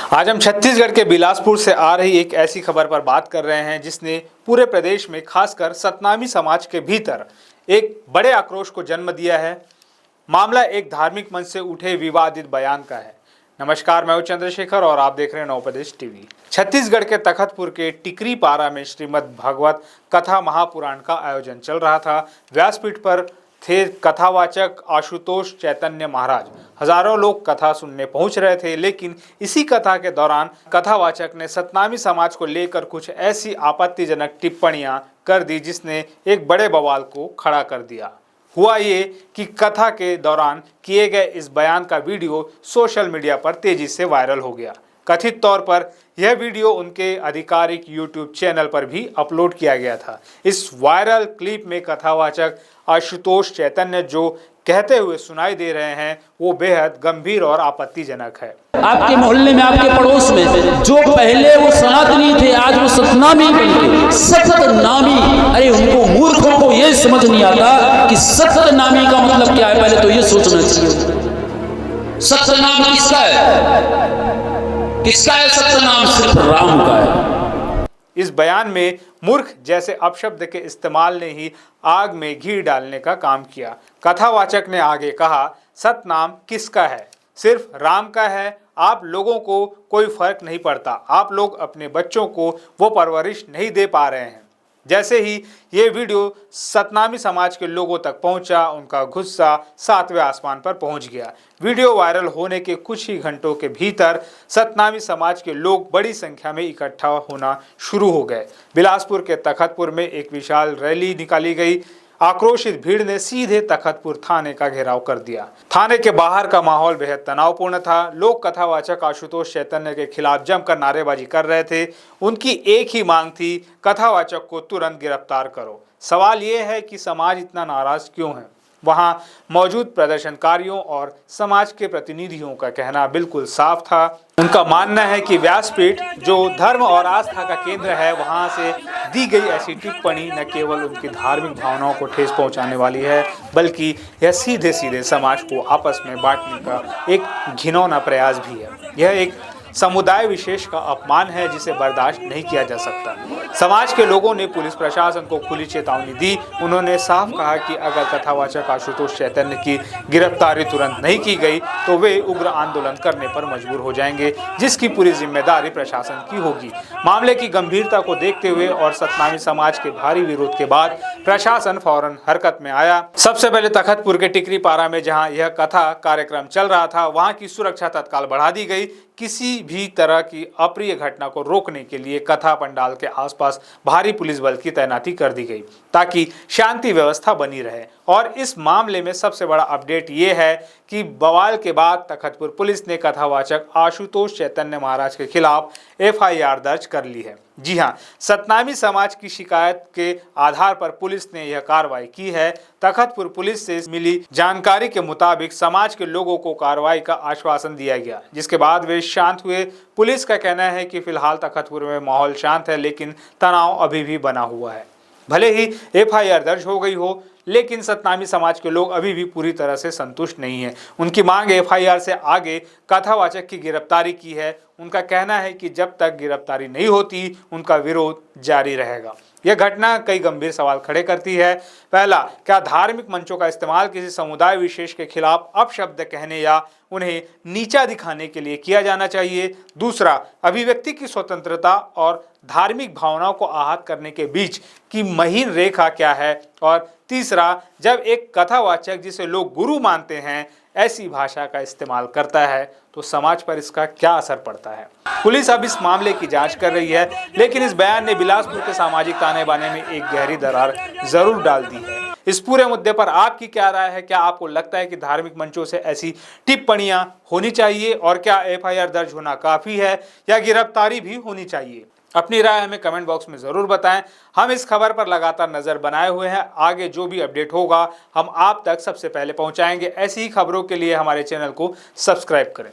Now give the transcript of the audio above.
आज हम छत्तीसगढ़ के बिलासपुर से आ रही एक ऐसी खबर पर बात कर रहे हैं जिसने पूरे प्रदेश में खासकर सतनामी समाज के भीतर एक बड़े आक्रोश को जन्म दिया है। मामला एक धार्मिक मंच से उठे विवादित बयान का है। नमस्कार, मैं हूं चंद्रशेखर और आप देख रहे हैं नवप्रदेश टीवी। छत्तीसगढ़ के तखतपुर के टिकरी पारा में श्रीमद् भागवत कथा महापुराण का आयोजन चल रहा था। व्यासपीठ पर थे कथावाचक आशुतोष चैतन्य महाराज। हजारों लोग कथा सुनने पहुंच रहे थे, लेकिन इसी कथा के दौरान कथावाचक ने सतनामी समाज को लेकर कुछ ऐसी आपत्तिजनक टिप्पणियां कर दी जिसने एक बड़े बवाल को खड़ा कर दिया। हुआ ये कि कथा के दौरान किए गए इस बयान का वीडियो सोशल मीडिया पर तेजी से वायरल हो गया। कथित तौर पर यह वीडियो उनके आधिकारिक यूट्यूब चैनल पर भी अपलोड किया गया था। इस वायरल क्लिप में कथावाचक आशुतोष चैतन्य जो कहते हुए सुनाई दे रहे हैं वो बेहद गंभीर और आपत्तिजनक है। आपके मोहल्ले में, आपके पड़ोस में जो पहले वो सनातनी थे, आज वो सतनामी बन गए। सतनामी, अरे उनको मूर्खों को ये समझ नहीं आता कि सतनामी का मतलब क्या है। पहले तो ये सोचना चाहिए सतनाम किसका है, किसका है सतनाम? सिर्फ राम का है। इस बयान में मूर्ख जैसे अपशब्द के इस्तेमाल ने ही आग में घी डालने का काम किया। कथावाचक ने आगे कहा, सतनाम किसका है? सिर्फ राम का है। आप लोगों को कोई फर्क नहीं पड़ता। आप लोग अपने बच्चों को वो परवरिश नहीं दे पा रहे हैं। जैसे ही ये वीडियो सतनामी समाज के लोगों तक पहुंचा, उनका गुस्सा सातवें आसमान पर पहुंच गया। वीडियो वायरल होने के कुछ ही घंटों के भीतर सतनामी समाज के लोग बड़ी संख्या में इकट्ठा होना शुरू हो गए। बिलासपुर के तखतपुर में एक विशाल रैली निकाली गई। आक्रोशित भीड़ ने सीधे तखतपुर थाने का घेराव कर दिया। थाने के बाहर का माहौल बेहद तनावपूर्ण था। लोग कथावाचक आशुतोष चैतन्य के खिलाफ जमकर नारेबाजी कर रहे थे। उनकी एक ही मांग थी, कथावाचक को तुरंत गिरफ्तार करो। सवाल यह है कि समाज इतना नाराज क्यों है? वहां मौजूद प्रदर्शनकारियों और समाज के प्रतिनिधियों का कहना बिल्कुल साफ था। उनका मानना है कि व्यासपीठ जो धर्म और आस्था का केंद्र है, वहां से दी गई ऐसी टिप्पणी न केवल उनकी धार्मिक भावनाओं को ठेस पहुंचाने वाली है, बल्कि यह सीधे सीधे समाज को आपस में बांटने का एक घिनौना प्रयास भी है। यह एक समुदाय विशेष का अपमान है जिसे बर्दाश्त नहीं किया जा सकता। समाज के लोगों ने पुलिस प्रशासन को खुली चेतावनी दी। उन्होंने साफ कहा कि अगर कथावाचक आशुतोष चैतन्य की गिरफ्तारी तुरंत नहीं की गई तो वे उग्र आंदोलन करने पर मजबूर हो जाएंगे, जिसकी पूरी जिम्मेदारी प्रशासन की होगी। मामले की गंभीरता को देखते हुए और सतनामी समाज के भारी विरोध के बाद प्रशासन फौरन हरकत में आया। सबसे पहले तखतपुर के टिकरी पारा में जहां यह कथा कार्यक्रम चल रहा था, वहां की सुरक्षा तत्काल बढ़ा दी गई। किसी भी तरह की अप्रिय घटना को रोकने के लिए कथा पंडाल के आसपास भारी पुलिस बल की तैनाती कर दी गई ताकि शांति व्यवस्था बनी रहे। और इस मामले में सबसे बड़ा अपडेट ये है कि बवाल के बाद तखतपुर पुलिस ने कथावाचक आशुतोष चैतन्य महाराज के खिलाफ FIR दर्ज कर ली है। जी हां, सतनामी समाज की शिकायत के आधार पर पुलिस ने यह कार्रवाई की है। तखतपुर पुलिस से मिली जानकारी के मुताबिक समाज के लोगों को कार्रवाई का आश्वासन दिया गया, जिसके बाद वे शांत हुए। पुलिस का कहना है कि फिलहाल तखतपुर में माहौल शांत है, लेकिन तनाव अभी भी बना हुआ है। भले ही FIR दर्ज हो गई हो, लेकिन सतनामी समाज के लोग अभी भी पूरी तरह से संतुष्ट नहीं है। उनकी मांग FIR से आगे कथावाचक की गिरफ्तारी की है। उनका कहना है कि जब तक गिरफ्तारी नहीं होती उनका विरोध जारी रहेगा। यह घटना कई गंभीर सवाल खड़े करती है। पहला, क्या धार्मिक मंचों का इस्तेमाल किसी समुदाय विशेष के खिलाफ अपशब्द कहने या उन्हें नीचा दिखाने के लिए किया जाना चाहिए? दूसरा, अभिव्यक्ति की स्वतंत्रता और धार्मिक भावनाओं को आहत करने के बीच की महीन रेखा क्या है? और तीसरा, जब एक कथावाचक जिसे लोग गुरु मानते हैं ऐसी भाषा का इस्तेमाल करता है तो समाज पर इसका क्या असर पड़ता है? पुलिस अब इस मामले की जांच कर रही है, लेकिन इस बयान ने बिलासपुर के सामाजिक ताने बाने में एक गहरी दरार जरूर डाल दी है। इस पूरे मुद्दे पर आपकी क्या राय है? क्या आपको लगता है कि धार्मिक मंचों से ऐसी टिप्पणियां होनी चाहिए और क्या FIR दर्ज होना काफी है या गिरफ्तारी भी होनी चाहिए? अपनी राय हमें कमेंट बॉक्स में जरूर बताएं। हम इस खबर पर लगातार नजर बनाए हुए हैं। आगे जो भी अपडेट होगा हम आप तक सबसे पहले पहुंचाएंगे। ऐसी ही खबरों के लिए हमारे चैनल को सब्सक्राइब करें।